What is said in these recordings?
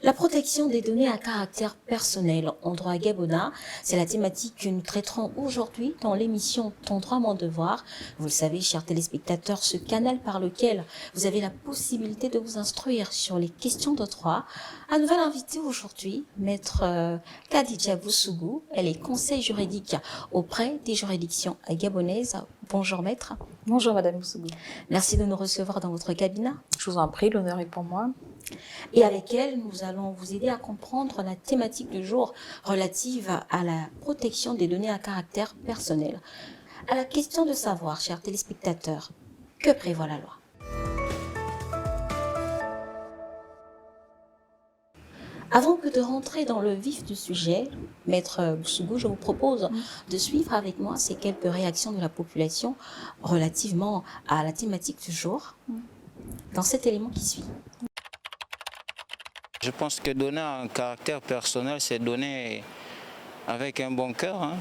La protection des données à caractère personnel en droit gabonais, c'est la thématique que nous traiterons aujourd'hui dans l'émission Ton droit, mon devoir. Vous le savez, chers téléspectateurs, ce canal par lequel vous avez la possibilité de vous instruire sur les questions de droit. Un nouvel invité aujourd'hui, maître Khadija Boussougou. Elle est conseil juridique auprès des juridictions gabonaises. Bonjour maître. Bonjour Madame Boussougou. Merci de nous recevoir dans votre cabinet. Je vous en prie, l'honneur est pour moi. Et avec elle, nous allons vous aider à comprendre la thématique du jour relative à la protection des données à caractère personnel. À la question de savoir, chers téléspectateurs, que prévoit la loi? Avant que de rentrer dans le vif du sujet, Maître Boussougou, je vous propose de suivre avec moi ces quelques réactions de la population relativement à la thématique du jour dans cet élément qui suit. Je pense que donner un caractère personnel, c'est donner avec un bon cœur. Hein.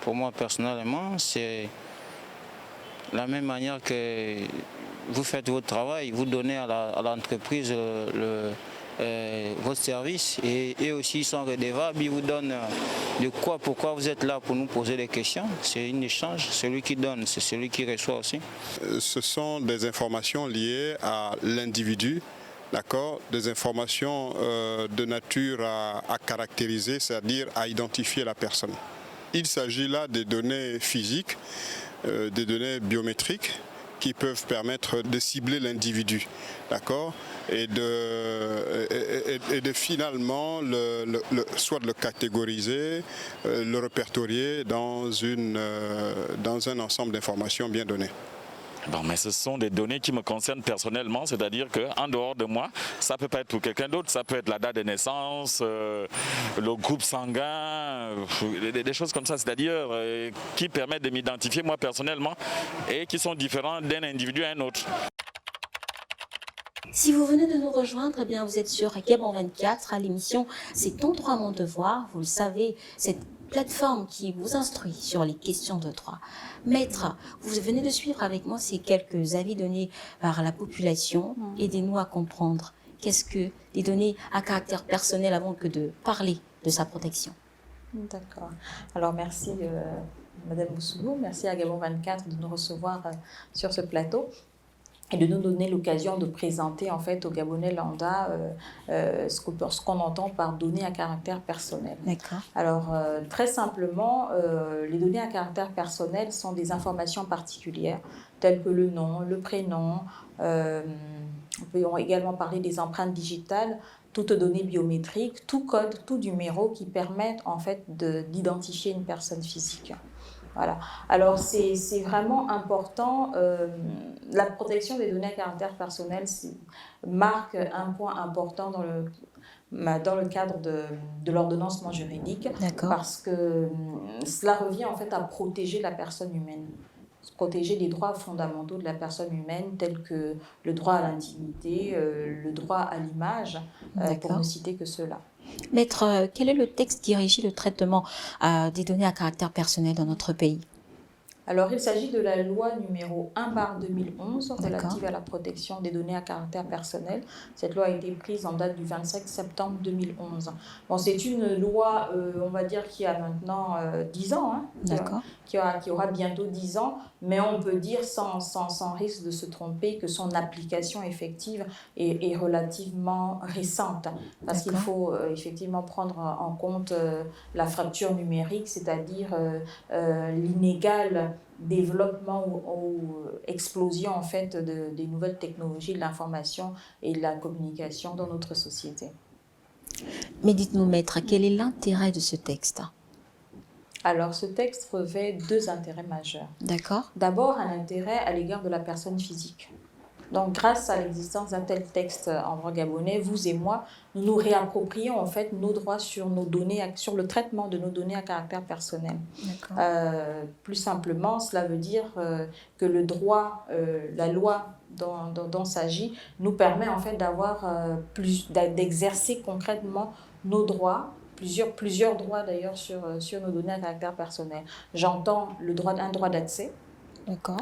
Pour moi, personnellement, c'est la même manière que vous faites votre travail, vous donnez à l'entreprise votre service et eux aussi sont redevables, ils vous donnent de quoi, pourquoi vous êtes là pour nous poser des questions. C'est un échange, celui qui donne, c'est celui qui reçoit aussi. Ce sont des informations liées à l'individu. D'accord, des informations de nature à caractériser, c'est-à-dire à identifier la personne. Il s'agit là des données physiques, des données biométriques qui peuvent permettre de cibler l'individu, d'accord, et de finalement soit de le catégoriser, le répertorier dans un ensemble d'informations bien données. Bon, mais ce sont des données qui me concernent personnellement, c'est-à-dire qu'en dehors de moi, ça peut pas être pour quelqu'un d'autre, ça peut être la date de naissance, le groupe sanguin, des choses comme ça, c'est-à-dire qui permettent de m'identifier moi personnellement et qui sont différents d'un individu à un autre. Si vous venez de nous rejoindre, eh bien vous êtes sur Gabon 24 à l'émission C'est ton droit, mon devoir. Vous le savez, cette plateforme qui vous instruit sur les questions de droit. Maître, vous venez de suivre avec moi ces quelques avis donnés par la population. Aidez-nous à comprendre qu'est-ce que les données à caractère personnel avant que de parler de sa protection. D'accord. Alors merci Madame Boussougou, merci à Gabon 24 de nous recevoir sur ce plateau et de nous donner l'occasion de présenter en fait au Gabonais lambda ce qu'on entend par données à caractère personnel. D'accord. Alors très simplement, les données à caractère personnel sont des informations particulières telles que le nom, le prénom, on peut également parler des empreintes digitales, toutes données biométriques, tout code, tout numéro qui permettent en fait d'identifier une personne physique. Voilà. Alors c'est vraiment important, la protection des données à caractère personnel marque un point important dans le cadre de l'ordonnancement juridique, parce que cela revient en fait à protéger la personne humaine, protéger les droits fondamentaux de la personne humaine tels que le droit à l'intimité, le droit à l'image, pour ne citer que cela. Maître, quel est le texte qui régit le traitement des données à caractère personnel dans notre pays? Alors, il s'agit de la loi numéro 1/2011 relative à la protection des données à caractère personnel. Cette loi a été prise en date du 25 septembre 2011. Bon, c'est une loi, on va dire, qui a maintenant 10 ans, hein, qui aura bientôt 10 ans, mais on peut dire sans risque de se tromper que son application effective est relativement récente, parce qu'il faut effectivement prendre en compte la fracture numérique, c'est-à-dire l'inégal développement ou explosion en fait des nouvelles technologies de l'information et de la communication dans notre société. Mais dites-nous, maître, quel est l'intérêt de ce texte? Alors, ce texte revêt deux intérêts majeurs. D'accord. D'abord, un intérêt à l'égard de la personne physique. Donc, grâce à l'existence d'un tel texte en droit gabonais, vous et moi, nous nous réapproprions en fait nos droits sur nos données, sur le traitement de nos données à caractère personnel. Plus simplement, cela veut dire que le droit, la loi dont s'agit, nous permet en fait d'exercer concrètement nos droits. Plusieurs droits d'ailleurs sur nos données à caractère personnel. J'entends un droit d'accès.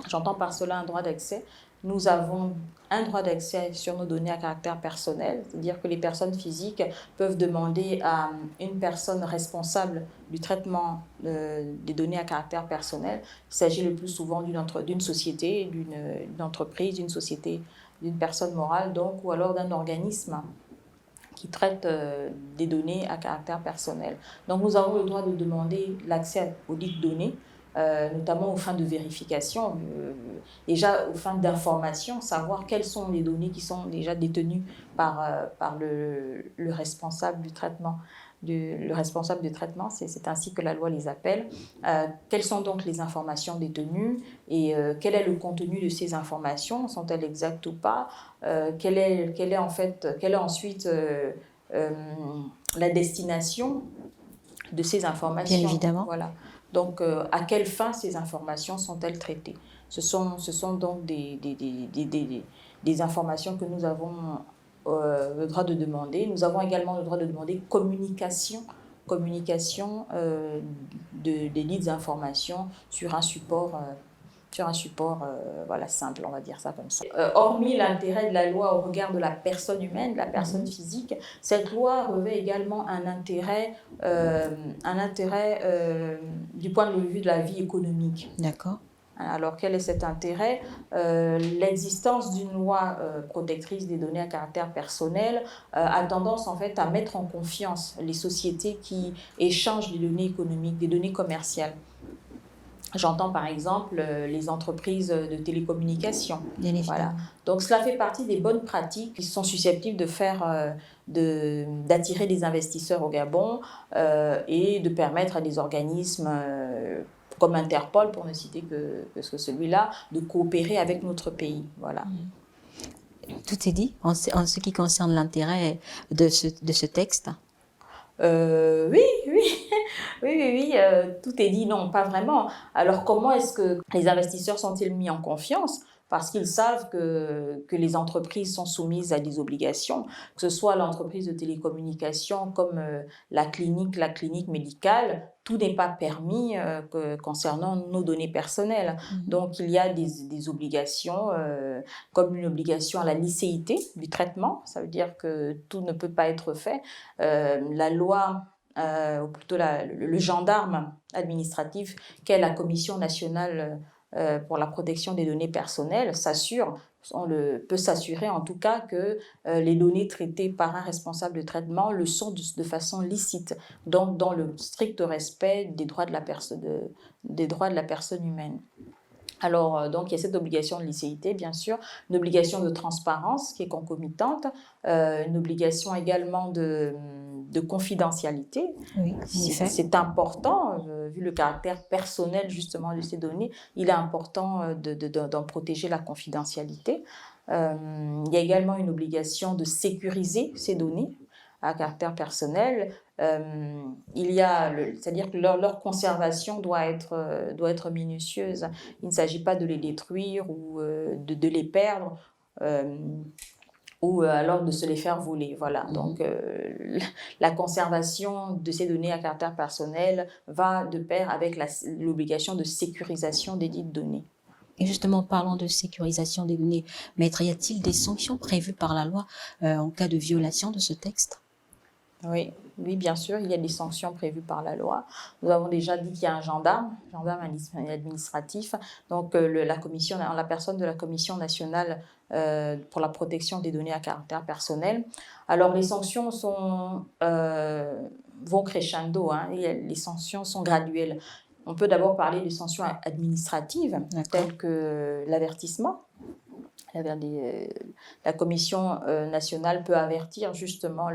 J'entends par cela un droit d'accès, nous avons un droit d'accès sur nos données à caractère personnel, c'est-à-dire que les personnes physiques peuvent demander à une personne responsable du traitement des données à caractère personnel. Il s'agit le plus souvent d'une société, d'une entreprise, d'une société, d'une personne morale, donc, ou alors d'un organisme qui traite des données à caractère personnel. Donc nous avons le droit de demander l'accès aux dites données, notamment aux fins de vérification, déjà aux fins d'information, savoir quelles sont les données qui sont déjà détenues par le responsable du traitement. Le responsable du traitement, c'est ainsi que la loi les appelle. Quelles sont donc les informations détenues et quel est le contenu de ces informations? Sont-elles exactes ou pas? Quelle est ensuite la destination de ces informations? Bien évidemment. Voilà. Donc, à quelle fin ces informations sont-elles traitées? Ce sont donc des informations que nous avons le droit de demander. Nous avons également le droit de demander communication des dites informations sur un support voilà, simple, on va dire ça comme ça. Hormis l'intérêt de la loi au regard de la personne humaine, de la personne physique, cette loi revêt également un intérêt du point de vue de la vie économique. D'accord. Alors, quel est cet intérêt? L'existence d'une loi protectrice des données à caractère personnel a tendance en fait à mettre en confiance les sociétés qui échangent des données économiques, des données commerciales. J'entends par exemple les entreprises de télécommunications. Bien évidemment. Voilà. Donc cela fait partie des bonnes pratiques qui sont susceptibles de faire d'attirer des investisseurs au Gabon et de permettre à des organismes comme Interpol, pour ne citer que celui-là, de coopérer avec notre pays. Voilà. Tout est dit en ce qui concerne l'intérêt de ce texte. Oui, tout est dit, non, pas vraiment. Alors, comment est-ce que les investisseurs sont-ils mis en confiance? Parce qu'ils savent que les entreprises sont soumises à des obligations, que ce soit l'entreprise de télécommunications comme la clinique médicale, tout n'est pas permis concernant nos données personnelles. Donc, il y a des obligations, comme une obligation à la licéité du traitement, ça veut dire que tout ne peut pas être fait. La loi, ou plutôt le gendarme administratif, qu'est la Commission nationale pour la protection des données personnelles, peut s'assurer en tout cas que les données traitées par un responsable de traitement le sont de façon licite, donc dans le strict respect des droits de la personne humaine. Alors, donc, il y a cette obligation de licéité, bien sûr, une obligation de transparence qui est concomitante, une obligation également de confidentialité. Oui, c'est important, vu le caractère personnel justement de ces données, il est important d'en protéger la confidentialité. Il y a également une obligation de sécuriser ces données à caractère personnel. C'est-à-dire que leur conservation doit être minutieuse. Il ne s'agit pas de les détruire ou de les perdre ou alors de se les faire voler. Voilà. Donc, la conservation de ces données à caractère personnel va de pair avec l'obligation de sécurisation des dites données. Et justement, parlant de sécurisation des données, Maître, y a-t-il des sanctions prévues par la loi en cas de violation de ce texte? Oui, bien sûr, il y a des sanctions prévues par la loi. Nous avons déjà dit qu'il y a un gendarme administratif, donc la personne de la Commission nationale pour la protection des données à caractère personnel. Alors, les sanctions vont crescendo, les sanctions sont graduelles. On peut d'abord parler de sanctions administratives, telles que l'avertissement. La Commission nationale peut avertir justement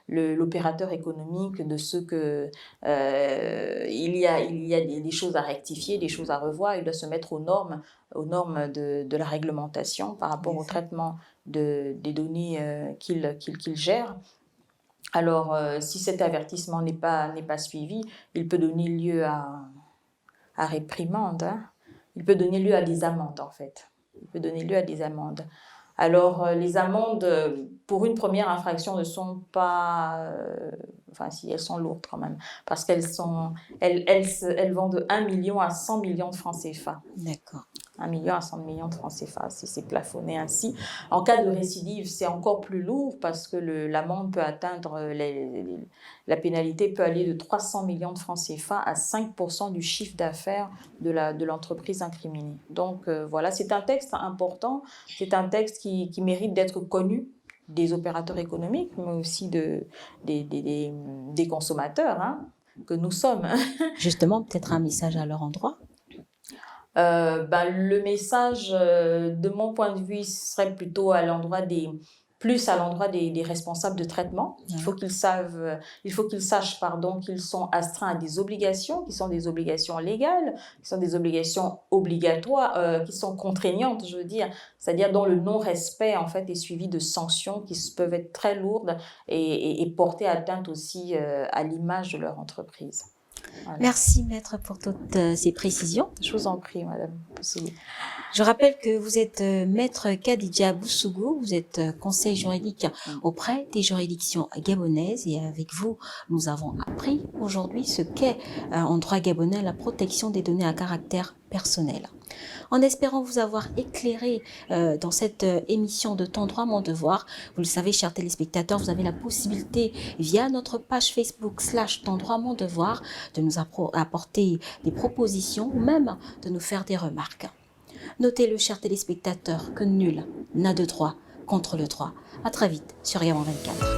l'opérateur économique de ce que il y a des choses à rectifier, des choses à revoir. Il doit se mettre aux normes de la réglementation par rapport au traitement des données qu'il gère. Alors, si cet avertissement n'est pas suivi, il peut donner lieu à réprimande. Il peut donner lieu à des amendes, en fait. Il peut donner lieu à des amendes. Alors, les amendes, pour une première infraction, ne sont pas... si, elles sont lourdes quand même, parce qu'elles vont de 1 million à 100 millions de francs CFA. D'accord. 1 million à 100 millions de francs CFA, si c'est plafonné ainsi. En cas de récidive, c'est encore plus lourd parce que l'amende peut atteindre, la pénalité peut aller de 300 millions de francs CFA à 5% du chiffre d'affaires de l'entreprise incriminée. Donc voilà, c'est un texte important, c'est un texte qui mérite d'être connu des opérateurs économiques, mais aussi des consommateurs, hein, que nous sommes. Justement, peut-être un message à leur endroit. Le message, de mon point de vue, serait plutôt à l'endroit des responsables de traitement. Il faut qu'ils sachent qu'ils sont astreints à des obligations, qui sont des obligations légales, qui sont des obligations obligatoires, qui sont contraignantes, je veux dire, c'est-à-dire dont le non-respect en fait est suivi de sanctions qui peuvent être très lourdes et porter atteinte aussi à l'image de leur entreprise. Voilà. Merci maître pour toutes ces précisions. Je vous en prie, madame. Je rappelle que vous êtes maître Khadija Boussougou, vous êtes conseil juridique auprès des juridictions gabonaises et avec vous, nous avons appris aujourd'hui ce qu'est en droit gabonais la protection des données à caractère personnel. En espérant vous avoir éclairé dans cette émission de Ton droit, mon devoir, vous le savez, chers téléspectateurs, vous avez la possibilité via notre page Facebook /Ton droit, mon devoir de nous apporter des propositions ou même de nous faire des remarques. Notez-le, chers téléspectateurs, que nul n'a de droit contre le droit. À très vite sur Yaman 24.